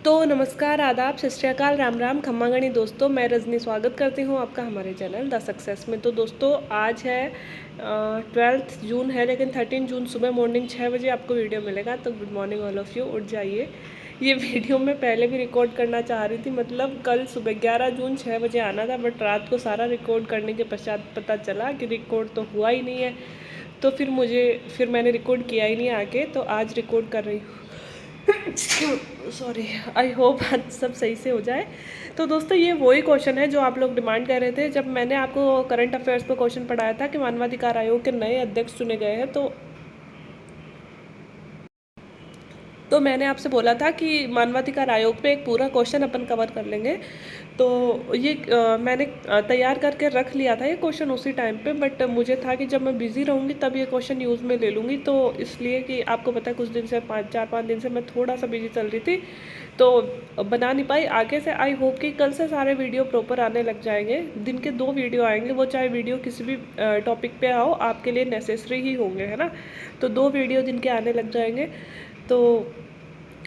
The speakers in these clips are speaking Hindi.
तो नमस्कार, आदाब, सत श्री अकाल, राम राम, खम्मा गणी दोस्तों। मैं रजनी स्वागत करती हूँ आपका हमारे चैनल द सक्सेस में। तो दोस्तों आज है 12 जून है, लेकिन 13 जून सुबह मॉर्निंग 6 बजे आपको वीडियो मिलेगा। तो good morning all of you, उठ जाइए। ये वीडियो मैं पहले भी रिकॉर्ड करना चाह रही थी, मतलब कल सुबह 11 जून 6 बजे आना था, बट रात को सारा रिकॉर्ड करने के पश्चात पता चला कि रिकॉर्ड तो हुआ ही नहीं है। तो फिर मैंने रिकॉर्ड किया ही नहीं आके, तो आज रिकॉर्ड कर रही हूँ। सॉरी, आई होप आज सब सही से हो जाए। तो दोस्तों ये वही क्वेश्चन है जो आप लोग डिमांड कर रहे थे जब मैंने आपको करंट अफेयर्स पर क्वेश्चन पढ़ाया था कि मानवाधिकार आयोग के नए अध्यक्ष चुने गए हैं। तो मैंने आपसे बोला था कि मानवाधिकार आयोग पे एक पूरा क्वेश्चन अपन कवर कर लेंगे। तो ये मैंने तैयार करके रख लिया था ये क्वेश्चन उसी टाइम पे, बट मुझे था कि जब मैं बिज़ी रहूँगी तब ये क्वेश्चन यूज़ में ले लूँगी। तो इसलिए कि आपको पता है कुछ दिन से 4-5 दिन से मैं थोड़ा सा बिजी चल रही थी, तो बना नहीं पाई। आगे से आई होप कि कल से सारे वीडियो प्रॉपर आने लग जाएंगे। दिन के 2 वीडियो आएंगे, वो चाहे वीडियो किसी भी टॉपिक पे आओ, आपके लिए नेसेसरी ही होंगे, है ना। तो 2 वीडियो दिन के आने लग जाएंगे। तो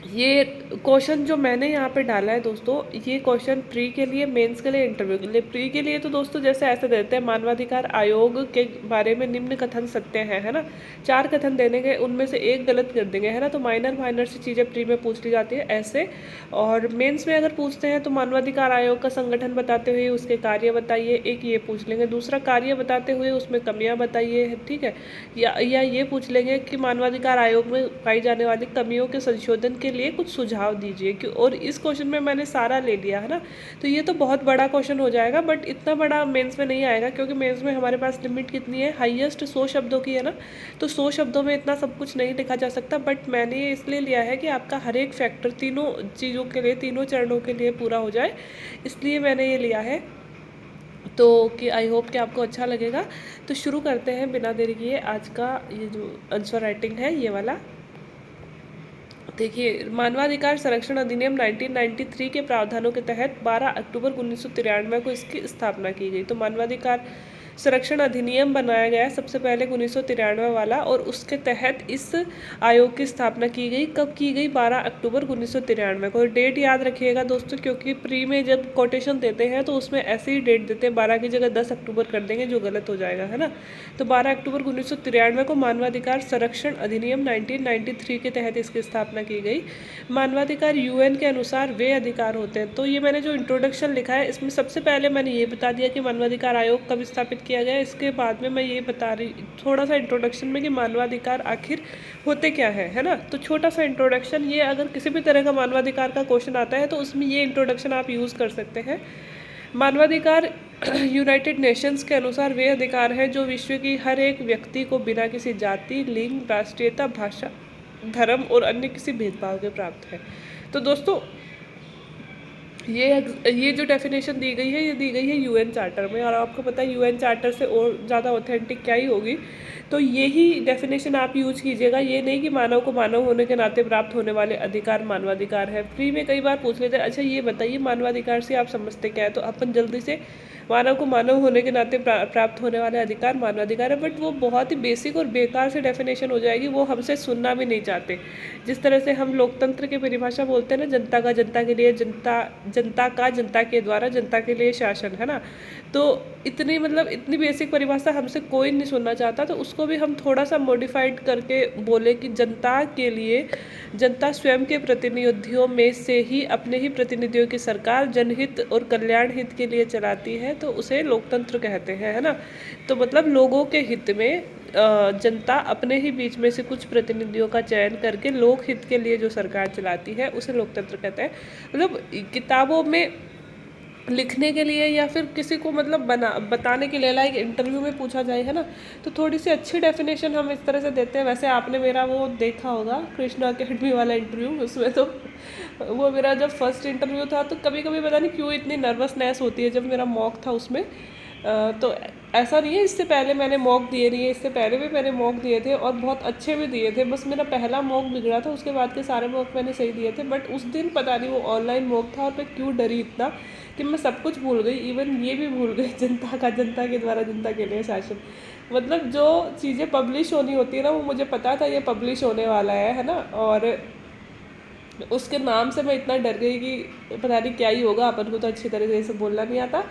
ये क्वेश्चन जो मैंने यहाँ पे डाला है दोस्तों, ये क्वेश्चन प्री के लिए, मेंस के लिए, इंटरव्यू के लिए। प्री के लिए तो दोस्तों जैसे ऐसे देते हैं, मानवाधिकार आयोग के बारे में निम्न कथन सत्य हैं, है ना। 4 कथन देने के, उनमें से एक गलत कर देंगे, है ना। तो माइनर सी चीज़ें प्री में पूछ ली जाती है ऐसे। और मेंस में अगर पूछते हैं तो मानवाधिकार आयोग का संगठन बताते हुए उसके कार्य बताइए, एक ये पूछ लेंगे। दूसरा, कार्य बताते हुए उसमें कमियाँ बताइए, ठीक है। या ये पूछ लेंगे कि मानवाधिकार आयोग में पाई जाने वाली कमियों के संशोधन के लिए कुछ सुझाव दीजिए। कि और इस क्वेश्चन में मैंने सारा ले लिया, है ना। तो ये तो बहुत बड़ा क्वेश्चन हो जाएगा, बट इतना बड़ा मेंस में नहीं आएगा, क्योंकि मेंस में हमारे पास लिमिट कितनी है, हाईएस्ट 100 शब्दों की, है ना। तो 100 शब्दों में इतना सब कुछ नहीं लिखा जा सकता, बट मैंने ये इसलिए लिया है कि आपका हर एक फैक्टर तीनों चीज़ों के लिए, तीनों चरणों के लिए पूरा हो जाए, इसलिए मैंने ये लिया है। तो कि आई होप कि आपको अच्छा लगेगा। तो शुरू करते हैं बिना देरी किए आज का ये जो आंसर राइटिंग है, ये वाला। देखिए, मानवाधिकार संरक्षण अधिनियम 1993 के प्रावधानों के तहत 12 अक्टूबर 1993 को इसकी स्थापना की गई। तो मानवाधिकार संरक्षण अधिनियम बनाया गया सबसे पहले 1993 वाला, और उसके तहत इस आयोग की स्थापना की गई। कब की गई? 12 अक्टूबर 1993 को। डेट याद रखिएगा दोस्तों, क्योंकि प्री में जब कोटेशन देते हैं तो उसमें ऐसी ही डेट देते हैं, 12 की जगह 10 अक्टूबर कर देंगे, जो गलत हो जाएगा, है ना। तो 12 अक्टूबर 1993 को मानवाधिकार संरक्षण अधिनियम 1993 के तहत इसकी स्थापना की गई। मानवाधिकार यूएन के अनुसार वे अधिकार होते हैं। तो ये मैंने जो इंट्रोडक्शन लिखा है, इसमें सबसे पहले मैंने ये बता दिया कि मानवाधिकार आयोग कब स्थापित किया गया। इसके बाद में मैं ये बता रही थोड़ा सा इंट्रोडक्शन में कि मानवाधिकार आखिर होते क्या है ना। तो छोटा सा इंट्रोडक्शन, ये अगर किसी भी तरह का मानवाधिकार का क्वेश्चन आता है तो उसमें ये इंट्रोडक्शन आप यूज़ कर सकते हैं। मानवाधिकार यूनाइटेड नेशंस के अनुसार वे अधिकार हैं जो विश्व की हर एक व्यक्ति को बिना किसी जाति, लिंग, राष्ट्रीयता, भाषा, धर्म और अन्य किसी भेदभाव के प्राप्त है। तो दोस्तों ये जो डेफिनेशन दी गई है, ये दी गई है यूएन चार्टर में, और आपको पता है यूएन चार्टर से और ज़्यादा ऑथेंटिक क्या ही होगी। तो यही डेफिनेशन आप यूज कीजिएगा, ये नहीं कि मानव को मानव होने के नाते प्राप्त होने वाले अधिकार मानवाधिकार है। फ्री में कई बार पूछ लेते हैं, अच्छा ये बताइए मानवाधिकार से आप समझते क्या है, तो अपन जल्दी से मानव को मानव होने के नाते प्राप्त होने वाले अधिकार मानवाधिकार है। बट वो बहुत ही बेसिक और बेकार से डेफिनेशन हो जाएगी, वो हमसे सुनना भी नहीं चाहते। जिस तरह से हम लोकतंत्र की परिभाषा बोलते हैं ना, जनता का जनता के लिए, जनता का जनता के द्वारा जनता के लिए शासन, है ना। तो इतनी बेसिक परिभाषा हमसे कोई नहीं सुनना चाहता। तो उसको भी हम थोड़ा सा मॉडिफाइड करके बोले कि जनता के लिए, जनता स्वयं के प्रतिनिधियों में से ही अपने ही प्रतिनिधियों की सरकार जनहित और कल्याण हित के लिए चलाती है, तो उसे लोकतंत्र कहते हैं, है ना। तो मतलब लोगों के हित में जनता अपने ही बीच में से कुछ प्रतिनिधियों का चयन करके लोक हित के लिए जो सरकार चलाती है, उसे लोकतंत्र कहते हैं। मतलब किताबों में लिखने के लिए या फिर किसी को बताने के लिए, लाइक इंटरव्यू में पूछा जाए, है ना, तो थोड़ी सी अच्छी डेफिनेशन हम इस तरह से देते हैं। वैसे आपने मेरा वो देखा होगा कृष्णा अकेडमी वाला इंटरव्यू, उसमें तो वो मेरा जब फर्स्ट इंटरव्यू था, तो कभी कभी पता नहीं क्यों इतनी नर्वसनेस होती है जब मेरा मॉक था उसमें। तो ऐसा नहीं है, इससे पहले मैंने मॉक दिए नहीं है, इससे पहले भी मैंने मॉक दिए थे और बहुत अच्छे भी दिए थे। बस मेरा पहला मॉक बिगड़ा था, उसके बाद के सारे मॉक मैंने सही दिए थे। बट उस दिन पता नहीं वो ऑनलाइन मॉक था और मैं क्यों डरी इतना कि मैं सब कुछ भूल गई, इवन ये भी भूल गई, जनता का जनता के द्वारा जनता के लिए शासन। मतलब जो चीज़ें पब्लिश होनी होती है ना, वो मुझे पता था ये पब्लिश होने वाला है ना। और उसके नाम से मैं इतना डर गई कि पता नहीं क्या ही होगा, अपन को तो अच्छी तरीके से बोलना नहीं आता।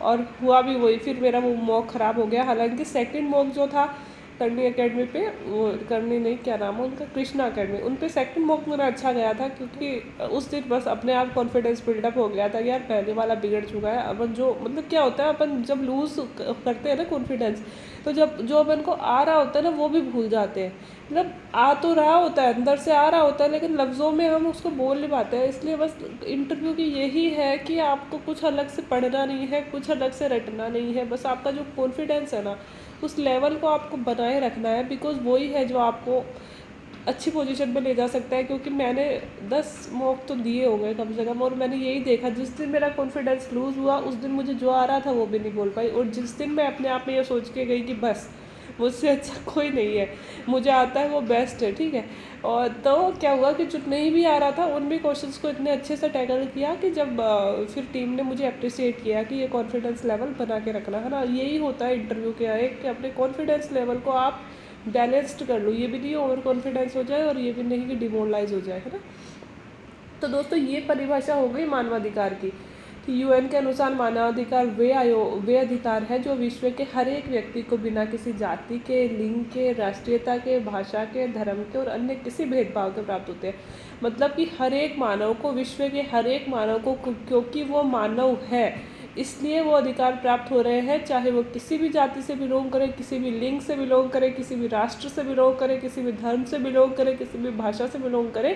और हुआ भी वही, फिर मेरा वो मॉक ख़राब हो गया। हालांकि सेकंड मॉक जो था करनी एकेडमी पे, वो करनी नहीं, क्या नाम है उनका, कृष्णा एकेडमी, उन पे सेकंड मॉक मेरा अच्छा गया था, क्योंकि उस दिन बस अपने आप कॉन्फिडेंस बिल्डअप हो गया था कि यार पहले वाला बिगड़ चुका है। अपन जो मतलब क्या होता है, अपन जब लूज़ करते हैं ना कॉन्फिडेंस, तो जब जो अपन को आ रहा होता है ना वो भी भूल जाते हैं। मतलब आ तो रहा होता है, अंदर से आ रहा होता है, लेकिन लफ्ज़ों में हम उसको बोल नहीं पाते हैं। इसलिए बस इंटरव्यू की यही है कि आपको कुछ अलग से पढ़ना नहीं है, कुछ अलग से रटना नहीं है, बस आपका जो कॉन्फिडेंस है ना उस लेवल को आपको बनाए रखना है, बिकॉज वही है जो आपको अच्छी पोजीशन पे ले जा सकता है। क्योंकि मैंने 10 मॉक तो दिए हो गए कम से कम, और मैंने यही देखा, जिस दिन मेरा कॉन्फिडेंस लूज़ हुआ उस दिन मुझे जो आ रहा था वो भी नहीं बोल पाई, और जिस दिन मैं अपने आप में ये सोच के गई कि बस मुझसे अच्छा कोई नहीं है, मुझे आता है वो बेस्ट है, ठीक है। और तो क्या हुआ कि जो नहीं भी आ रहा था उन भी क्वेश्चंस को इतने अच्छे से टैकल किया कि जब फिर टीम ने मुझे अप्रिसिएट किया कि ये कॉन्फिडेंस लेवल बना के रखना है ना। यही होता है इंटरव्यू के आए कि अपने कॉन्फिडेंस लेवल को आप बैलेंस्ड कर लो, ये भी नहीं ओवर कॉन्फिडेंस हो जाए और ये भी नहीं कि डिमोरलाइज हो जाए, है ना। तो दोस्तों ये परिभाषा हो गई मानवाधिकार की कि यूएन के अनुसार मानवाधिकार वे अधिकार है जो विश्व के हर एक व्यक्ति को बिना किसी जाति के, लिंग के, राष्ट्रीयता के, भाषा के, धर्म के और अन्य किसी भेदभाव के प्राप्त होते हैं। मतलब कि हर एक मानव को, विश्व के हर एक मानव को, क्योंकि वो मानव है इसलिए वो अधिकार प्राप्त हो रहे हैं, चाहे वो किसी भी जाति से बिलोंग करे, किसी भी लिंग से बिलोंग करे, किसी भी राष्ट्र से बिलोंग करे, किसी भी धर्म से बिलोंग करे, किसी भी भाषा से बिलोंग करे,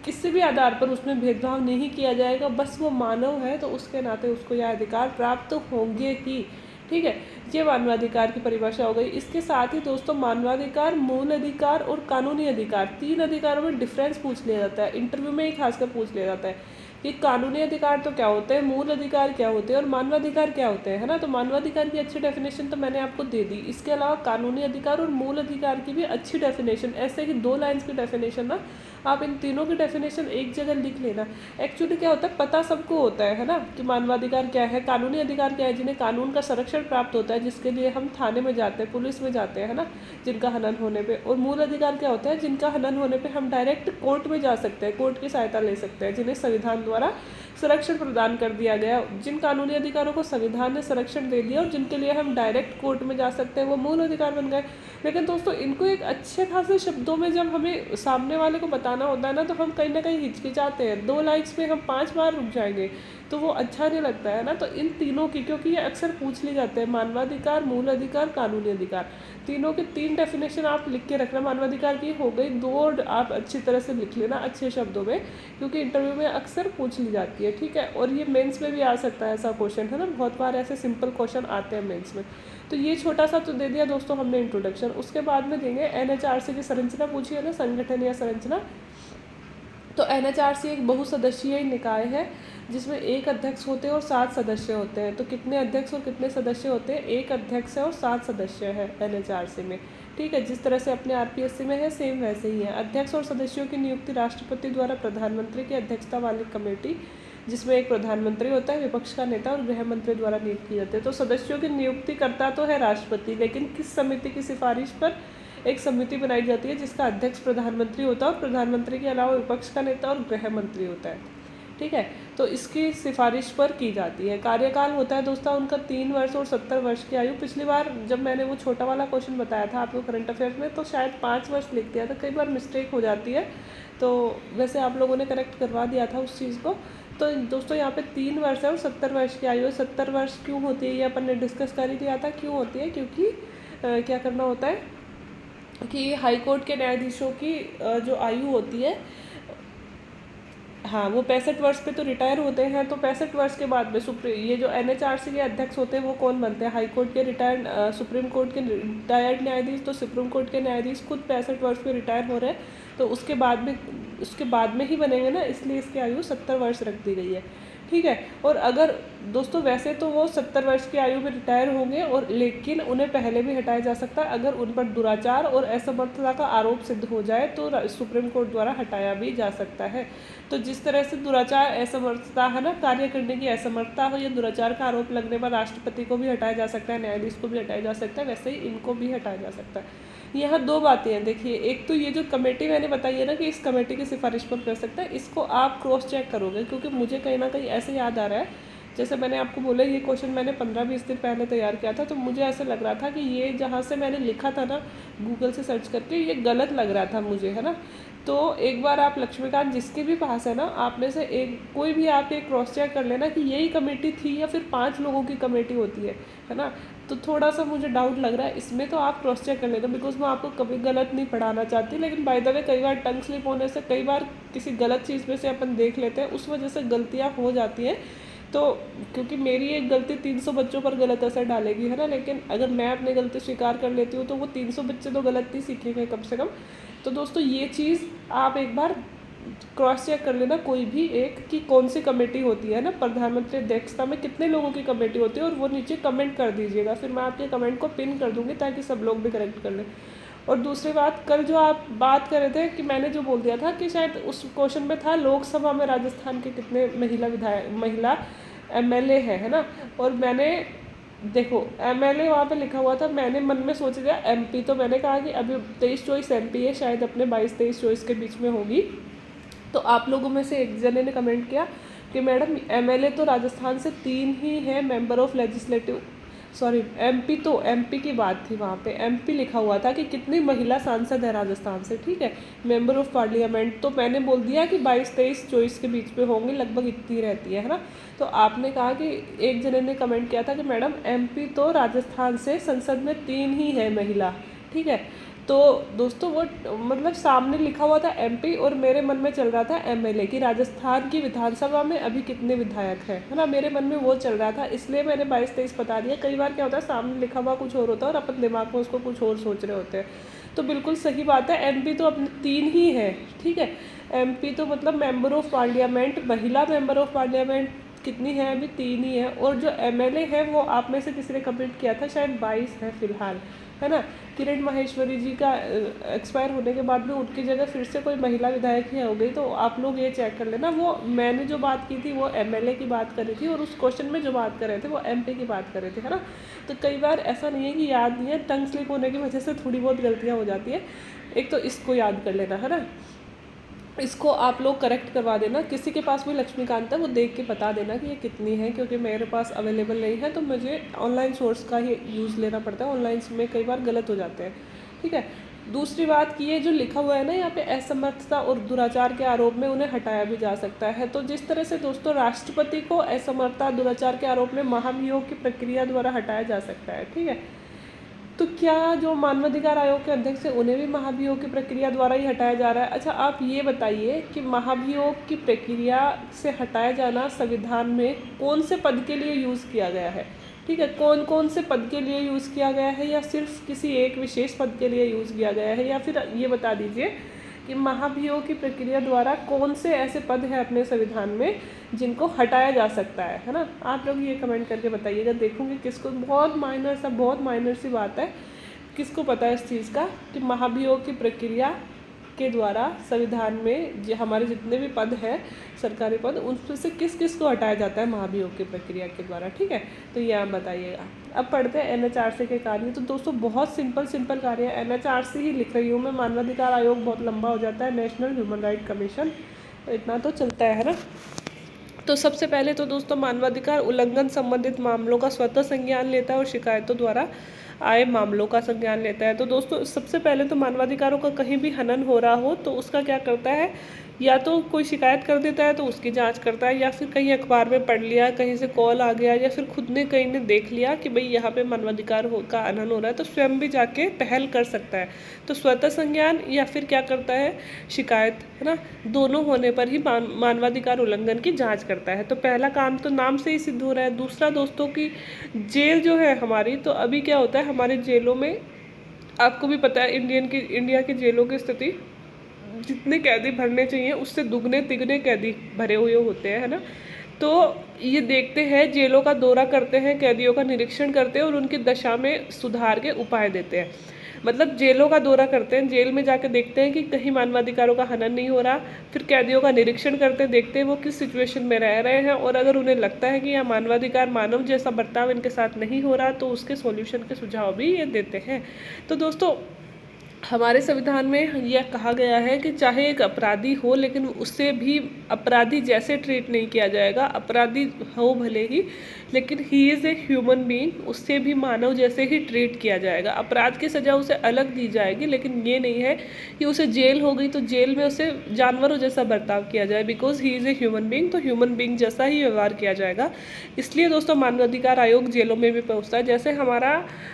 किसी भी आधार पर उसमें भेदभाव नहीं किया जाएगा। बस वो मानव है तो उसके नाते उसको यह अधिकार प्राप्त होंगे ही, ठीक है। ये मानवाधिकार की परिभाषा हो गई। इसके साथ ही दोस्तों मानवाधिकार, मूल अधिकार और कानूनी अधिकार, 3 अधिकारों में डिफरेंस पूछ लिया जाता है, इंटरव्यू में ही खासकर पूछ लिया जाता है कि कानूनी अधिकार तो क्या होते हैं, मूल अधिकार क्या होते हैं और मानवाधिकार क्या होते हैं, है ना। तो मानवाधिकार की अच्छी डेफिनेशन तो मैंने आपको दे दी। इसके अलावा कानूनी अधिकार और मूल अधिकार की भी अच्छी डेफिनेशन, ऐसे कि 2 लाइन्स की डेफिनेशन ना, आप इन तीनों की डेफिनेशन एक जगह लिख लेना। एक्चुअली क्या होता है, पता सबको होता है ना, कि मानवाधिकार क्या है, कानूनी अधिकार क्या है, जिन्हें कानून का संरक्षण प्राप्त होता है, जिसके लिए हम थाने में जाते हैं, पुलिस में जाते हैं, है ना, जिनका हनन होने पे। और मूल अधिकार क्या होता है, जिनका हनन होने पे हम डायरेक्ट कोर्ट में जा सकते हैं, कोर्ट की सहायता ले सकते हैं, जिन्हें संविधान द्वारा संरक्षण प्रदान कर दिया गया। जिन कानूनी अधिकारों को संविधान ने संरक्षण दे दिया और जिनके लिए हम डायरेक्ट कोर्ट में जा सकते हैं, वो मूल अधिकार बन गए। लेकिन दोस्तों इनको एक अच्छे खासे शब्दों में जब हमें सामने वाले को बताना होता है ना, तो हम कहीं ना कहीं हिचकिचाते हैं। 2 लाइन्स में हम 5 बार रुक जाएंगे तो वो अच्छा नहीं लगता है ना। तो इन तीनों की, क्योंकि ये अक्सर पूछ लिए जाते हैं, मानवाधिकार, मूल अधिकार, कानूनी अधिकार, तीनों की 3 डेफिनेशन आप लिख के रखना। मानवाधिकार की हो गई 2, आप अच्छी तरह से लिख लेना अच्छे शब्दों में, क्योंकि इंटरव्यू में अक्सर पूछ ली जाती है, ठीक है। और ये मेंस में भी आ सकता है ऐसा क्वेश्चन, है ना, बहुत बार ऐसे सिंपल क्वेश्चन आते हैं मेंस में। तो ये छोटा सा तो दे दिया दोस्तों हमने इंट्रोडक्शन। उसके बाद में देंगे एनएचआरसी की संरचना, पूछिए ना, संगठन या संरचना। तो एनएचआरसी एक बहुसदस्यीय निकाय है जिसमें 1 अध्यक्ष होते हैं और 7 सदस्य होते हैं। तो कितने अध्यक्ष और कितने सदस्य होते हैं, 1 अध्यक्ष है और 7 सदस्य है एनएचआरसी में, ठीक है। जिस तरह से अपने आरपीएससी में है सेम वैसे ही है। अध्यक्ष और सदस्यों की नियुक्ति राष्ट्रपति द्वारा प्रधानमंत्री की अध्यक्षता वाली कमेटी, जिसमें एक प्रधानमंत्री होता है, विपक्ष का नेता और गृह मंत्री द्वारा नियुक्त की जाती है। तो सदस्यों की नियुक्ति करता तो है राष्ट्रपति, लेकिन किस समिति की सिफारिश पर, एक समिति बनाई जाती है जिसका अध्यक्ष प्रधानमंत्री होता है और प्रधानमंत्री के अलावा विपक्ष का नेता और गृह मंत्री होता है, ठीक है। तो इसकी सिफारिश पर की जाती है। कार्यकाल होता है दोस्तों उनका 3 वर्ष और 70 वर्ष की आयु। पिछली बार जब मैंने वो छोटा वाला क्वेश्चन बताया था आपको करंट अफेयर्स में, तो शायद 5 वर्ष लिख दिया था, कई बार मिस्टेक हो जाती है, तो वैसे आप लोगों ने करेक्ट करवा दिया था उस चीज़ को। तो दोस्तों यहाँ पे 3 वर्ष है और 70 वर्ष की आयु है। 70 वर्ष क्यों होती है ये अपन ने डिस्कस कर ही दिया था, क्यों होती है, क्योंकि क्या करना होता है कि हाई कोर्ट के न्यायाधीशों की जो आयु होती है, हाँ, वो 65 वर्ष पे तो रिटायर होते हैं। तो 65 वर्ष के बाद में ये जो एनएचआरसी के अध्यक्ष होते हैं वो कौन बनते हैं, हाई कोर्ट के रिटायर्ड, सुप्रीम कोर्ट के रिटायर्ड न्यायाधीश। तो सुप्रीम कोर्ट के न्यायाधीश खुद 65 वर्ष पे रिटायर हो रहे हैं, तो उसके बाद में ही बनेंगे ना, इसलिए इसकी आयु 70 वर्ष रख दी गई है, ठीक है। और अगर दोस्तों वैसे तो वो 70 वर्ष की आयु में रिटायर होंगे, और लेकिन उन्हें पहले भी हटाया जा सकता है अगर उन पर दुराचार और असमर्थता का आरोप सिद्ध हो जाए, तो सुप्रीम कोर्ट द्वारा हटाया भी जा सकता है। तो जिस तरह से दुराचार, असमर्थता है ना, कार्य करने की असमर्थता हो या दुराचार का आरोप लगने पर राष्ट्रपति को भी हटाया जा सकता है, न्यायाधीश को भी हटाया जा सकता है, वैसे ही इनको भी हटाया जा सकता है। यहाँ दो बातें हैं। देखिए, एक तो ये जो कमेटी मैंने बताई है ना कि इस कमेटी की सिफारिश पर कर सकता है, इसको आप क्रॉस चेक करोगे, क्योंकि मुझे कहीं ना कहीं ऐसे याद आ रहा है, जैसे मैंने आपको बोला ये क्वेश्चन मैंने 15-20 दिन पहले तैयार किया था, तो मुझे ऐसा लग रहा था कि ये जहाँ से मैंने लिखा था ना गूगल से सर्च करके, ये गलत लग रहा था मुझे, है ना। तो एक बार आप लक्ष्मीकांत जिसके भी पास है ना, आप में से एक कोई भी आप एक क्रॉस चेक कर लेना कि यही कमेटी थी या फिर 5 लोगों की कमेटी होती है ना। तो थोड़ा सा मुझे डाउट लग रहा है इसमें, तो आप क्रॉस चेक कर लेना, बिकॉज मैं आपको कभी गलत नहीं पढ़ाना चाहती। लेकिन बाय द वे कई बार टंग स्लिप होने से, कई बार किसी गलत चीज़ में से अपन देख लेते हैं, उस वजह से गलतियाँ हो जाती हैं। तो क्योंकि मेरी एक गलती 300 बच्चों पर गलत असर डालेगी, है ना, लेकिन अगर मैं अपनी गलती स्वीकार कर लेती हूँ तो वो 300 बच्चे तो गलत नहीं सीखेंगे कम से कम। तो दोस्तों ये चीज़ आप एक बार क्रॉस चेक कर लेना, कोई भी एक कि कौन सी कमेटी होती है ना, प्रधानमंत्री अध्यक्षता में कितने लोगों की कमेटी होती है, और वो नीचे कमेंट कर दीजिएगा, फिर मैं आपके कमेंट को पिन कर दूंगी ताकि सब लोग भी करेक्ट कर लें। और दूसरी बात, कल जो आप बात कर रहे थे कि मैंने जो बोल दिया था कि शायद उस क्वेश्चन में था लोकसभा में राजस्थान के कितने महिला एमएलए है ना, और मैंने देखो एमएलए वहाँ पे लिखा हुआ था, मैंने मन में सोच लिया एमपी, तो मैंने कहा कि अभी 23-24 एमपी है, शायद अपने 22-23-24 के बीच में होगी। तो आप लोगों में से एक जने ने कमेंट किया कि मैडम एमएलए तो राजस्थान से 3 ही हैं, member of legislative, sorry MP, तो एमपी की बात थी, वहाँ पे एमपी लिखा हुआ था कि कितनी महिला सांसद है राजस्थान से, ठीक है, मेंबर ऑफ पार्लियामेंट। तो मैंने बोल दिया कि 22-23-24 के बीच में होंगे, लगभग इतनी रहती है ना। तो आपने कहा कि एक जने ने कमेंट किया था कि मैडम एमपी तो राजस्थान से संसद में 3 ही है महिला, ठीक है। तो दोस्तों वो मतलब सामने लिखा हुआ था एमपी, और मेरे मन में चल रहा था एमएलए कि राजस्थान की विधानसभा में अभी कितने विधायक हैं, है ना, मेरे मन में वो चल रहा था, इसलिए मैंने 22-23 बता दिया। कई बार क्या होता है सामने लिखा हुआ कुछ और होता है और अपन दिमाग में उसको कुछ और सोच रहे होते हैं। तो बिल्कुल सही बात है, एमपी तो अपने 3 ही है, ठीक है। एमपी तो मतलब मेंबर ऑफ पार्लियामेंट, महिला मेंबर ऑफ पार्लियामेंट कितनी है, अभी 3 ही है। और जो एमएलए है वो आप में से किसी ने कमेंट किया था, शायद 22 है फिलहाल, है ना। किरण माहेश्वरी जी का एक्सपायर होने के बाद में उनकी जगह फिर से कोई महिला विधायक ही हो गई। तो आप लोग ये चेक कर लेना, वो मैंने जो बात की थी वो एमएलए की बात करी थी, और उस क्वेश्चन में जो बात कर रहे थे वो एमपी की बात कर रहे थे, है ना। तो कई बार ऐसा नहीं है कि याद नहीं है, टंग स्लिप होने की वजह से थोड़ी बहुत गलतियाँ हो जाती है। एक तो इसको याद कर लेना, है ना, इसको आप लोग करेक्ट करवा देना। किसी के पास भी लक्ष्मीकांत है वो देख के बता देना कि ये कितनी है, क्योंकि मेरे पास अवेलेबल नहीं है, तो मुझे ऑनलाइन सोर्स का ही यूज़ लेना पड़ता है, ऑनलाइन में कई बार गलत हो जाते हैं, ठीक है। दूसरी बात कि ये जो लिखा हुआ है ना यहाँ पे असमर्थता और दुराचार के आरोप में उन्हें हटाया भी जा सकता है। तो जिस तरह से दोस्तों राष्ट्रपति को असमर्थता दुराचार के आरोप में महाभियोग की प्रक्रिया द्वारा हटाया जा सकता है, ठीक है। तो क्या जो मानवाधिकार आयोग के अध्यक्ष है उन्हें भी महाभियोग की प्रक्रिया द्वारा ही हटाया जा रहा है? अच्छा आप ये बताइए कि महाभियोग की प्रक्रिया से हटाया जाना संविधान में कौन से पद के लिए यूज़ किया गया है, ठीक है, कौन कौन से पद के लिए यूज़ किया गया है, या सिर्फ किसी एक विशेष पद के लिए यूज़ किया गया है, या फिर ये बता दीजिए कि महाभियोग की प्रक्रिया द्वारा कौन से ऐसे पद हैं अपने संविधान में जिनको हटाया जा सकता है ना। आप लोग ये कमेंट करके बताइएगा, देखूँगी किसको, बहुत माइनर सी बात है, किसको पता है इस चीज़ का कि महाभियोग की प्रक्रिया के द्वारा संविधान में जो हमारे जितने भी पद हैं सरकारी पद, उनमें से किस किस को हटाया जाता है महाभियोग की प्रक्रिया के द्वारा, ठीक है। तो ये आप बताइएगा। अब पढ़ते हैं एनएचआरसी के कार्य। तो दोस्तों बहुत सिंपल कार्य है, एनएचआरसी ही लिख रही हूँ मैं, मानवाधिकार आयोग बहुत लंबा हो जाता है, नेशनल ह्यूमन राइट कमीशन, तो इतना तो चलता है ना। तो सबसे पहले तो दोस्तों मानवाधिकार उल्लंघन संबंधित मामलों का स्वतः संज्ञान लेता है और शिकायतों द्वारा आए मामलों का संज्ञान लेता है। तो दोस्तों सबसे पहले तो मानवाधिकारों का कहीं भी हनन हो रहा हो तो उसका क्या करता है, या तो कोई शिकायत कर देता है तो उसकी जांच करता है, या फिर कहीं अखबार में पढ़ लिया, कहीं से कॉल आ गया, या फिर खुद ने कहीं ने देख लिया कि भाई यहाँ पे मानवाधिकार का हनन हो रहा है, तो स्वयं भी जाके पहल कर सकता है। तो स्वतः संज्ञान या फिर क्या करता है, शिकायत, है ना, दोनों होने पर ही मानवाधिकार उल्लंघन की जांच करता है। तो पहला काम तो नाम से ही सिद्ध हो रहा है। दूसरा दोस्तों की जेल जो है हमारी, तो अभी क्या होता है हमारे जेलों में, आपको भी पता है इंडिया की जेलों की स्थिति, जितने कैदी भरने चाहिए उससे दुगने तिगने कैदी भरे हुए होते हैं, है ना। तो ये देखते हैं, जेलों का दौरा करते हैं, कैदियों का निरीक्षण करते हैं और उनकी दशा में सुधार के उपाय देते हैं। मतलब जेलों का दौरा करते हैं, जेल में जाके देखते हैं कि कहीं मानवाधिकारों का हनन नहीं हो रहा, फिर कैदियों का निरीक्षण करते हैं, देखते हैं वो किस सिचुएशन में रह रहे हैं, और अगर उन्हें लगता है कि यह मानवाधिकार मानव जैसा बर्ताव इनके साथ नहीं हो रहा तो उसके सॉल्यूशन के सुझाव भी ये देते हैं। तो दोस्तों हमारे संविधान में यह कहा गया है कि चाहे एक अपराधी हो लेकिन उससे भी अपराधी जैसे ट्रीट नहीं किया जाएगा। अपराधी हो भले ही, लेकिन he is a human being, उससे भी मानव जैसे ही ट्रीट किया जाएगा। अपराध की सज़ा उसे अलग दी जाएगी, लेकिन ये नहीं है कि उसे जेल हो गई तो जेल में उसे जानवरों जैसा बर्ताव किया जाए। Because he is a human being, तो ह्यूमन बीइंग जैसा ही व्यवहार किया जाएगा। इसलिए दोस्तों मानवाधिकार आयोग जेलों में भी पहुँचता है। जैसे हमारा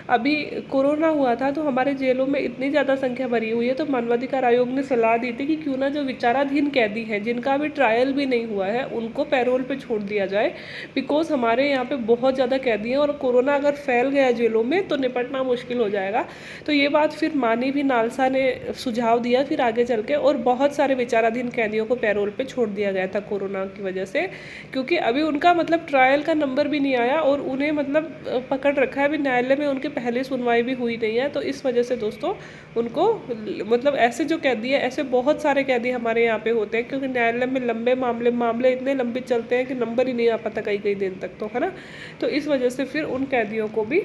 अभी कोरोना हुआ था तो हमारे जेलों में इतनी ज़्यादा संख्या भरी हुई है, तो मानवाधिकार आयोग ने सलाह दी थी कि क्यों ना जो विचाराधीन कैदी हैं जिनका अभी ट्रायल भी नहीं हुआ है उनको पैरोल पे छोड़ दिया जाए। बिकॉज हमारे यहाँ पे बहुत ज़्यादा कैदी हैं और कोरोना अगर फैल गया जेलों में तो निपटना मुश्किल हो जाएगा। तो ये बात फिर मानी भी नालसा ने सुझाव दिया फिर आगे चल के, और बहुत सारे विचाराधीन कैदियों को पैरोल पे छोड़ दिया गया था कोरोना की वजह से, क्योंकि अभी उनका मतलब ट्रायल का नंबर भी नहीं आया और उन्हें मतलब पकड़ रखा है। अभी न्यायालय में उनकी पहली सुनवाई भी हुई नहीं है, तो इस वजह से दोस्तों उनको मतलब ऐसे जो कैदी है, ऐसे बहुत सारे कैदी हमारे यहाँ पे होते हैं, क्योंकि न्यायालय में लंबे मामले इतने लंबे चलते हैं कि नंबर ही नहीं आ पाता कई कई दिन तक, तो है ना। तो इस वजह से फिर उन कैदियों को भी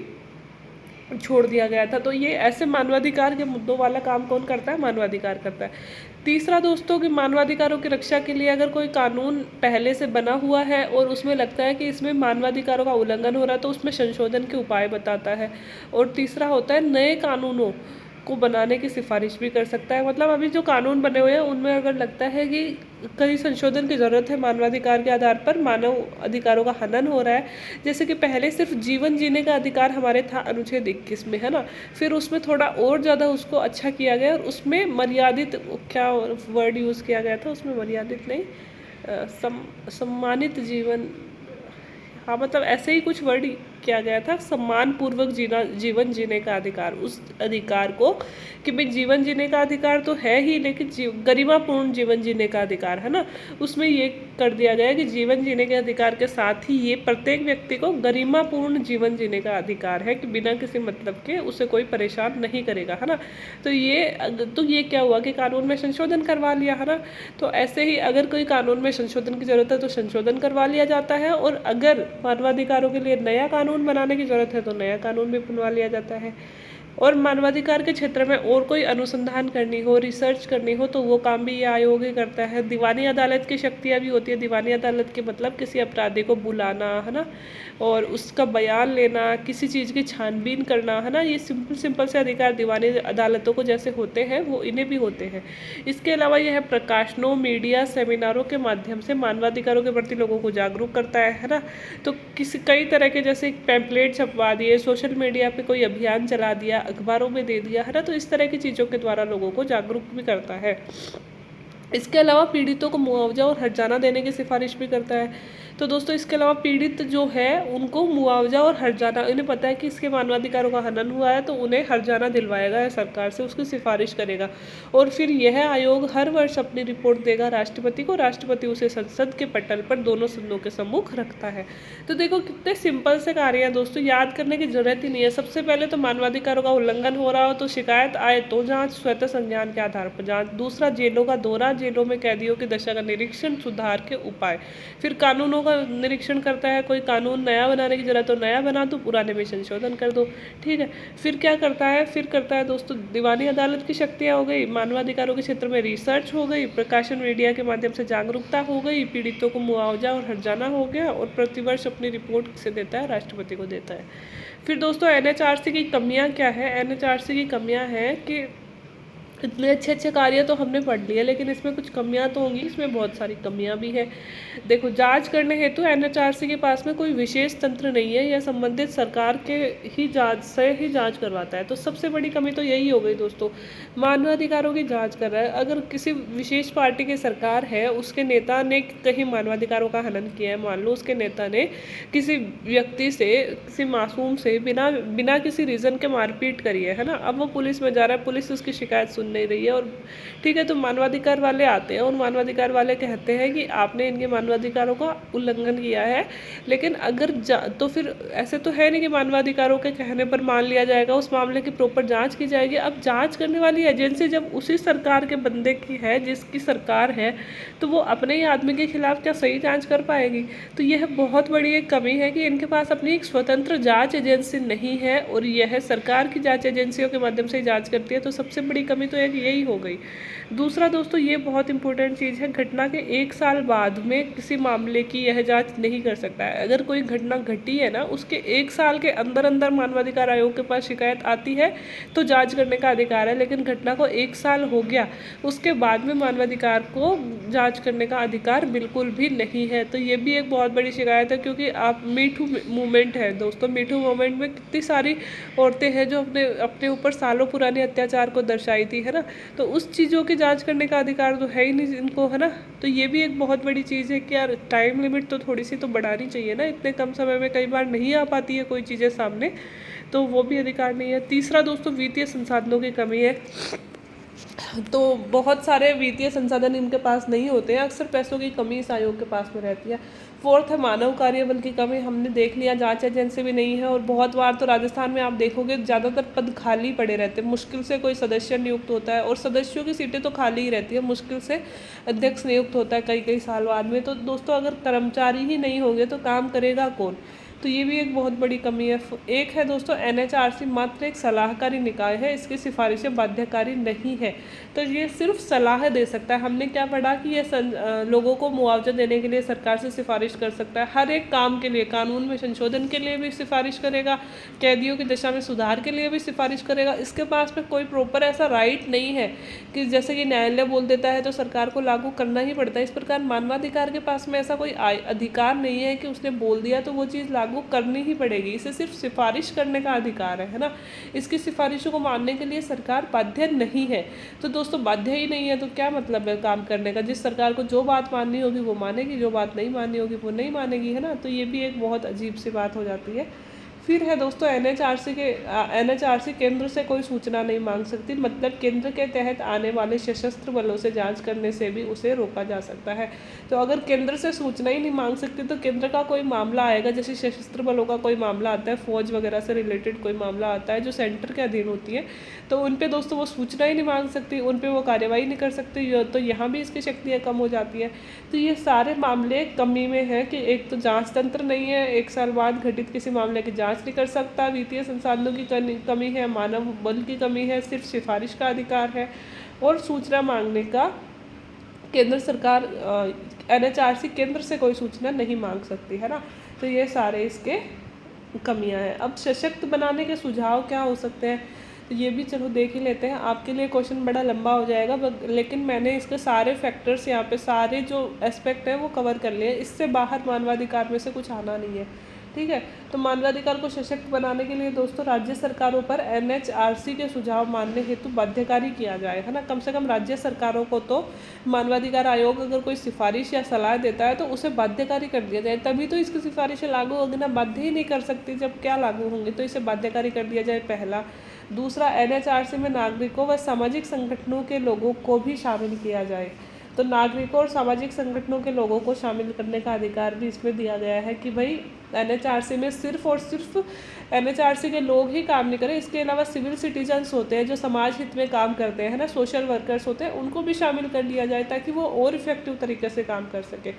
छोड़ दिया गया था। तो ये ऐसे मानवाधिकार के मुद्दों वाला काम कौन करता है? मानवाधिकार करता है। तीसरा दोस्तों कि मानवाधिकारों की रक्षा के लिए अगर कोई कानून पहले से बना हुआ है और उसमें लगता है कि इसमें मानवाधिकारों का उल्लंघन हो रहा है तो उसमें संशोधन के उपाय बताता है। और तीसरा होता है नए कानूनों को बनाने की सिफारिश भी कर सकता है। मतलब अभी जो कानून बने हुए हैं उनमें अगर लगता है कि कहीं संशोधन की ज़रूरत है, मानवाधिकार के आधार पर मानव अधिकारों का हनन हो रहा है, जैसे कि पहले सिर्फ जीवन जीने का अधिकार हमारे था अनुच्छेद 21 में, है ना। फिर उसमें थोड़ा और ज़्यादा उसको अच्छा किया गया और उसमें मर्यादित, क्या वर्ड यूज़ किया गया था उसमें, मर्यादित नहीं, सम्मानित जीवन, हाँ मतलब ऐसे ही कुछ वर्ड किया गया था, सम्मान पूर्वक जीवन जीने का अधिकार। उस अधिकार को कि भाई जीवन जीने का अधिकार तो है ही, लेकिन गरिमापूर्ण जीवन जीने का अधिकार, है ना, उसमें ये कर दिया गया कि जीवन जीने के अधिकार के साथ ही ये प्रत्येक व्यक्ति को गरिमापूर्ण जीवन जीने का अधिकार है कि बिना किसी मतलब के उसे कोई परेशान नहीं करेगा, है ना। तो ये क्या हुआ कि कानून में संशोधन करवा लिया, है ना। तो ऐसे ही अगर कोई कानून में संशोधन की ज़रूरत है तो संशोधन करवा लिया जाता है, और अगर मानवाधिकारों के लिए नया कानून बनाने की ज़रूरत है तो नया कानून भी बनवा लिया जाता है। और मानवाधिकार के क्षेत्र में और कोई अनुसंधान करनी हो, रिसर्च करनी हो, तो वो काम भी ये आयोग ही करता है। दीवानी अदालत की शक्तियाँ भी होती है। दीवानी अदालत के मतलब किसी अपराधी को बुलाना, है ना, और उसका बयान लेना, किसी चीज़ की छानबीन करना, है ना। ये सिंपल से अधिकार दीवानी अदालतों को जैसे होते हैं वो इन्हें भी होते हैं। इसके अलावा यह प्रकाशनों, मीडिया, सेमिनारों के माध्यम से मानवाधिकारों के प्रति लोगों को जागरूक करता है ना। तो कई तरह के जैसे पैम्पलेट छपवा दिए, सोशल मीडिया पे कोई अभियान चला दिया, अखबारों में दे दिया, है ना। तो इस तरह की चीज़ों के द्वारा लोगों को जागरूक भी करता है। इसके अलावा पीड़ितों को मुआवजा और हर्जाना देने की सिफारिश भी करता है। तो दोस्तों इसके अलावा पीड़ित जो है उनको मुआवजा और हर्जाना, इन्हें पता है कि इसके मानवाधिकारों का हनन हुआ है तो उन्हें हर्जाना दिलवाएगा सरकार से, उसकी सिफारिश करेगा। और फिर यह आयोग हर वर्ष अपनी रिपोर्ट देगा राष्ट्रपति को, राष्ट्रपति उसे संसद के पटल पर दोनों सदनों के सम्मुख रखता है। तो देखो कितने सिंपल से कार्य हैं दोस्तों, याद करने की जरूरत ही नहीं है। सबसे पहले तो मानवाधिकारों का उल्लंघन हो रहा हो तो शिकायत आए तो जाँच, स्वतः संज्ञान के आधार पर जाँच। दूसरा जेलों का दौरा, जेलों में कैदियों की दशा का निरीक्षण, सुधार के उपाय। फिर कानूनों का निरीक्षण करता है, कोई कानून नया बनाने की जरूरत तो नया बना दो, पुराने में संशोधन कर दो, ठीक है। फिर क्या करता है? फिर करता है दोस्तों दीवानी अदालत की शक्तियाँ हो गई, मानवाधिकारों के क्षेत्र में रिसर्च हो गई, प्रकाशन मीडिया के माध्यम से जागरूकता हो गई, पीड़ितों को मुआवजा और हर्जाना हो गया, और प्रतिवर्ष अपनी रिपोर्ट किसे देता है? राष्ट्रपति को देता है। फिर दोस्तों एनएचआरसी की कमियाँ क्या है? एनएचआरसी की कमियाँ हैं कि इतने अच्छे कार्य तो हमने पढ़ लिए, लेकिन इसमें कुछ कमियां तो होंगी, इसमें बहुत सारी कमियां भी है। देखो जांच करने हेतु एनएचआरसी के पास में कोई विशेष तंत्र नहीं है, यह संबंधित सरकार के ही जांच करवाता है। तो सबसे बड़ी कमी तो यही हो गई दोस्तों, मानवाधिकारों की जांच कर रहा है। अगर किसी विशेष पार्टी की सरकार है, उसके नेता ने कहीं मानवाधिकारों का हनन किया है, मान लो उसके नेता ने किसी व्यक्ति से, किसी मासूम से बिना किसी रीज़न के मारपीट करी है ना, अब वो पुलिस में जा रहा है, पुलिस उसकी शिकायत सुन नहीं रही है। और ठीक है, तो मानवाधिकार वाले आते हैं और मानवाधिकार वाले कहते हैं कि आपने इनके मानवाधिकारों का उल्लंघन किया है, लेकिन अगर तो फिर ऐसे तो है नहीं कि मानवाधिकारों के कहने पर मान लिया जाएगा, उस मामले की प्रॉपर जांच की जाएगी। अब जांच करने वाली एजेंसी जब उसी सरकार के बंदे की है, जिसकी सरकार है, तो वो अपने ही आदमी के खिलाफ क्या सही जांच कर पाएगी? तो यह बहुत बड़ी एक कमी है कि इनके पास अपनी एक स्वतंत्र जांच एजेंसी नहीं है और यह सरकार की जांच एजेंसियों के माध्यम से जांच करती है। तो सबसे बड़ी कमी तो एक यही हो गई। दूसरा दोस्तों, ये बहुत इंपॉर्टेंट चीज़ है, घटना के 1 साल बाद में किसी मामले की यह जांच नहीं कर सकता है। अगर कोई घटना घटी है ना, उसके 1 साल के अंदर अंदर मानवाधिकार आयोग के पास शिकायत आती है तो जांच करने का अधिकार है, लेकिन घटना को 1 साल हो गया उसके बाद में मानवाधिकार को जांच करने का अधिकार बिल्कुल भी नहीं है। तो ये भी एक बहुत बड़ी शिकायत है, क्योंकि आप मी टू मूवमेंट है दोस्तों, मी टू मूवमेंट में कितनी सारी औरतें हैं जो अपने अपने ऊपर सालों पुराने अत्याचार को दर्शाई थी, है ना। तो उस चीज़ों की जांच करने का अधिकार तो है ही नहीं इनको, है ना। तो ये भी एक बहुत बड़ी चीज़ है कि यार टाइम लिमिट तो थोड़ी सी तो बढ़ानी चाहिए ना, इतने कम समय में कई बार नहीं आ पाती है कोई चीज़ें सामने, तो वो भी अधिकार नहीं है। तीसरा दोस्तों, वित्तीय संसाधनों की कमी है। तो बहुत सारे वित्तीय संसाधन इनके पास नहीं होते हैं, अक्सर पैसों की कमी इस आयोग के पास में रहती है। फोर्थ है मानव कार्यबल की कमी, हमने देख लिया, जांच एजेंसी भी नहीं है और बहुत बार तो राजस्थान में आप देखोगे ज़्यादातर पद खाली पड़े रहते हैं, मुश्किल से कोई सदस्य नियुक्त होता है और सदस्यों की सीटें तो खाली ही रहती है, मुश्किल से अध्यक्ष नियुक्त होता है कई कई साल बाद में। तो दोस्तों अगर कर्मचारी ही नहीं होंगे तो काम करेगा कौन? तो ये भी एक बहुत बड़ी कमी है। एक है दोस्तों NHRC मात्र एक सलाहकारी निकाय है, इसकी सिफारिशें बाध्यकारी नहीं है, तो ये सिर्फ सलाह दे सकता है। हमने क्या पढ़ा कि ये लोगों को मुआवजा देने के लिए सरकार से सिफारिश कर सकता है, हर एक काम के लिए, कानून में संशोधन के लिए भी सिफारिश करेगा, कैदियों की दशा में सुधार के लिए भी सिफारिश करेगा। इसके पास में कोई प्रॉपर ऐसा राइट नहीं है कि जैसे कि न्यायालय बोल देता है तो सरकार को लागू करना ही पड़ता है। इस प्रकार मानवाधिकार के पास में ऐसा कोई अधिकार नहीं है कि उसने बोल दिया तो वो चीज़ लागू करनी ही पड़ेगी, इसे सिर्फ सिफारिश करने का अधिकार है ना। इसकी सिफारिशों को मानने के लिए सरकार बाध्य नहीं है। तो दोस्तों बाध्य ही नहीं है तो क्या मतलब है काम करने का? जिस सरकार को जो बात माननी होगी वो मानेगी, जो बात नहीं माननी होगी वो नहीं मानेगी, है ना। तो ये भी एक बहुत अजीब सी बात हो जाती है। फिर है दोस्तों NHRC केंद्र से कोई सूचना नहीं मांग सकती, मतलब केंद्र के तहत आने वाले सशस्त्र बलों से जांच करने से भी उसे रोका जा सकता है। तो अगर केंद्र से सूचना ही नहीं मांग सकती तो केंद्र का कोई मामला आएगा, जैसे सशस्त्र बलों का कोई मामला आता है, फौज वगैरह से रिलेटेड कोई मामला आता है जो सेंटर के अधीन होती है, तो उन पे दोस्तों वो सूचना ही नहीं मांग सकती, उन पे वो कार्यवाही नहीं कर सकती, तो यहाँ भी इसकी शक्तियाँ कम हो जाती हैं। तो ये सारे मामले कमी में है कि एक तो जांच तंत्र नहीं है, 1 साल बाद घटित किसी मामले की जांच नहीं कर सकता, वित्तीय संसाधनों की कमी है, मानव बल की कमी है, सिर्फ सिफारिश का अधिकार है और सूचना मांगने का केंद्र सरकार NHRC केंद्र से कोई सूचना नहीं मांग सकती, है ना। तो ये सारे इसके कमियां हैं। अब सशक्त बनाने के सुझाव क्या हो सकते हैं, तो ये भी चलो देख ही लेते हैं। आपके लिए क्वेश्चन बड़ा लंबा हो जाएगा, लेकिन मैंने इसके सारे फैक्टर्स यहाँ पे, सारे जो एस्पेक्ट हैं वो कवर कर लिए। इससे बाहर मानवाधिकार में से कुछ आना नहीं है, ठीक है। तो मानवाधिकार को सशक्त बनाने के लिए दोस्तों राज्य सरकारों पर NHRC के सुझाव मानने हेतु बाध्यकारी किया जाए, है ना। कम से कम राज्य सरकारों को तो मानवाधिकार आयोग अगर कोई सिफारिश या सलाह देता है तो उसे बाध्यकारी कर दिया जाए, तभी तो इसकी सिफारिशें लागू होगी ना। बाध्य ही नहीं कर सकती जब क्या लागू होंगे, तो इसे बाध्यकारी कर दिया जाए, पहला। दूसरा, NHRC में नागरिकों व सामाजिक संगठनों के लोगों को भी शामिल किया जाए। तो नागरिकों और सामाजिक संगठनों के लोगों को शामिल करने का अधिकार भी इसमें दिया गया है कि भाई NHRC में सिर्फ और सिर्फ NHRC के लोग ही काम नहीं करें, इसके अलावा सिविल सिटीजन्स होते हैं जो समाज हित में काम करते हैं, है ना, सोशल वर्कर्स होते हैं, उनको भी शामिल कर लिया जाए ताकि वो और इफेक्टिव तरीके से काम कर सके।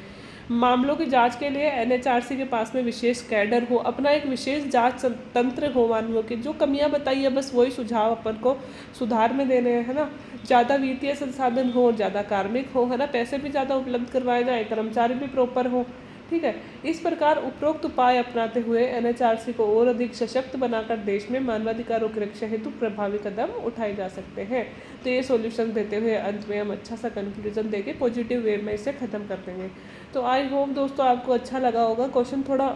मामलों की जांच के लिए NHRC के पास में विशेष कैडर हो, अपना एक विशेष जांच तंत्र हो, मानवों की जो कमियां बताई है बस वही सुझाव अपन को सुधार में देने हैं, है ना। ज़्यादा वित्तीय संसाधन हो, ज़्यादा कार्मिक हो, है ना, पैसे भी ज़्यादा उपलब्ध करवाए जाए, कर्मचारी भी प्रॉपर हो, ठीक है। इस प्रकार उपरोक्त उपाय अपनाते हुए NHRC को और अधिक सशक्त बनाकर देश में मानवाधिकारों की रक्षा हेतु प्रभावी कदम उठाए जा सकते हैं। तो ये सॉल्यूशन देते हुए अंत में हम अच्छा सा कंक्लूजन देके पॉजिटिव वे में इसे ख़त्म कर देंगे। तो आई होप दोस्तों आपको अच्छा लगा होगा। क्वेश्चन थोड़ा,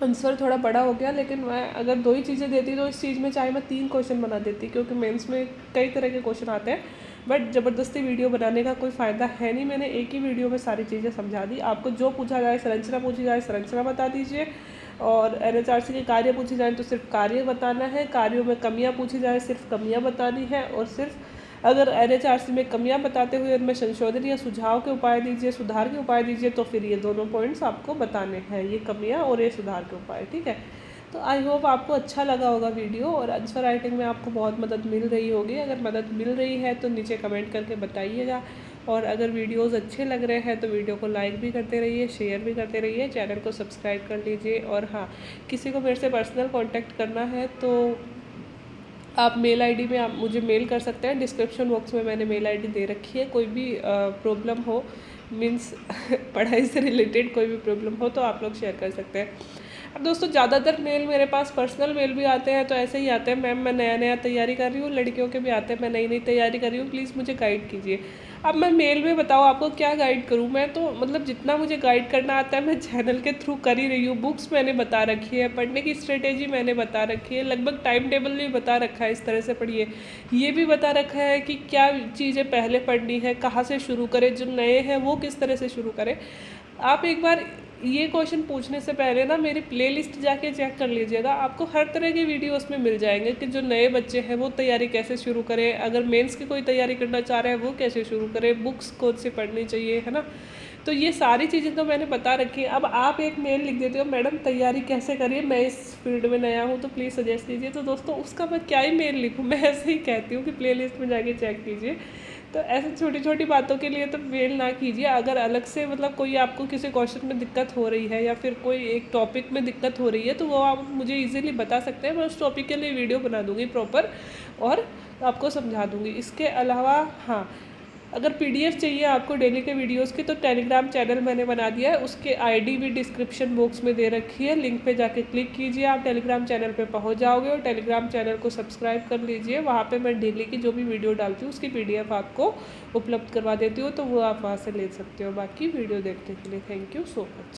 आंसर थोड़ा बड़ा हो गया, लेकिन मैं अगर 2 ही चीज़ें देती तो इस चीज़ में चाहे मैं 3 क्वेश्चन बना देती, क्योंकि मेंस में कई तरह के क्वेश्चन आते हैं। बट ज़बरदस्ती वीडियो बनाने का कोई फ़ायदा है नहीं, मैंने एक ही वीडियो में सारी चीज़ें समझा दी। आपको जो पूछा जाए, संरचना पूछी जाए संरचना बता दीजिए, और NHRC के कार्य पूछे जाए तो सिर्फ कार्य बताना है, कार्यों में कमियाँ पूछी जाए सिर्फ कमियाँ बतानी है, और सिर्फ अगर NHRC में कमियां बताते हुए उनमें संशोधन या सुझाव के उपाय दीजिए, सुधार के उपाय दीजिए, तो फिर ये दोनों पॉइंट्स आपको बताने हैं, ये कमियां और ये सुधार के उपाय। ठीक है, तो आई होप आपको अच्छा लगा होगा वीडियो और आंसर राइटिंग में आपको बहुत मदद मिल रही होगी। अगर मदद मिल रही है तो नीचे कमेंट करके बताइएगा, और अगर वीडियोस अच्छे लग रहे हैं तो वीडियो को लाइक भी करते रहिए, शेयर भी करते रहिए, चैनल को सब्सक्राइब कर लीजिए। और हाँ, किसी को मेरे से पर्सनल कांटेक्ट करना है तो आप मेल आईडी में आप मुझे मेल कर सकते हैं। डिस्क्रिप्शन बॉक्स में मैंने मेल आईडी दे रखी है। कोई भी प्रॉब्लम हो, मीन्स पढ़ाई से रिलेटेड कोई भी प्रॉब्लम हो तो आप लोग शेयर कर सकते हैं। अब दोस्तों ज़्यादातर मेल मेरे पास पर्सनल मेल भी आते हैं, तो ऐसे ही आते हैं, मैम मैं नया नया तैयारी कर रही हूँ, लड़कियों के भी आते हैं, मैं नई नई तैयारी कर रही हूँ, प्लीज़ मुझे गाइड कीजिए। अब मैं मेल में बताओ आपको क्या गाइड करूँ, मैं तो मतलब जितना मुझे गाइड करना आता है मैं चैनल के थ्रू कर ही रही हूँ। बुक्स मैंने बता रखी है, पढ़ने की स्ट्रेटेजी मैंने बता रखी है, लगभग टाइम टेबल भी बता रखा है, इस तरह से पढ़िए। ये भी बता रखा है कि क्या चीज़ें पहले पढ़नी है, कहाँ से शुरू करें, जो नए हैं वो किस तरह से शुरू करें। आप एक बार ये क्वेश्चन पूछने से पहले ना मेरी प्लेलिस्ट जाके चेक कर लीजिएगा, आपको हर तरह के वीडियो उसमें मिल जाएंगे कि जो नए बच्चे हैं वो तैयारी कैसे शुरू करें, अगर मेंस की कोई तैयारी करना चाह रहे हैं वो कैसे शुरू करें, बुक्स कौन सी पढ़नी चाहिए, है ना। तो ये सारी चीज़ें तो मैंने बता रखी है। अब आप एक मेल लिख देते हो, मैडम तैयारी कैसे करिए, मैं इस फील्ड में नया हूँ तो प्लीज़ सजेस्ट कीजिए, तो दोस्तों उसका मैं क्या ही मेल लिखूँ, मैं ऐसे ही कहती हूँ कि प्लेलिस्ट में जाके चेक कीजिए। तो ऐसे छोटी छोटी बातों के लिए तो मेल ना कीजिए। अगर अलग से मतलब कोई आपको किसी क्वेश्चन में दिक्कत हो रही है या फिर कोई एक टॉपिक में दिक्कत हो रही है तो वो आप मुझे इजीली बता सकते हैं, मैं उस टॉपिक के लिए वीडियो बना दूंगी प्रॉपर और आपको समझा दूंगी। इसके अलावा हाँ, अगर PDF चाहिए आपको डेली के वीडियोस की तो टेलीग्राम चैनल मैंने बना दिया है, उसके ID भी डिस्क्रिप्शन बॉक्स में दे रखी है, लिंक पे जाके क्लिक कीजिए, आप टेलीग्राम चैनल पे पहुंच जाओगे और टेलीग्राम चैनल को सब्सक्राइब कर लीजिए। वहाँ पे मैं डेली की जो भी वीडियो डालती हूँ उसकी PDF आपको उपलब्ध करवा देती हूँ, तो वो आप वहाँ से ले सकते हो। बाकी वीडियो देखने के लिए थैंक यू सो मच।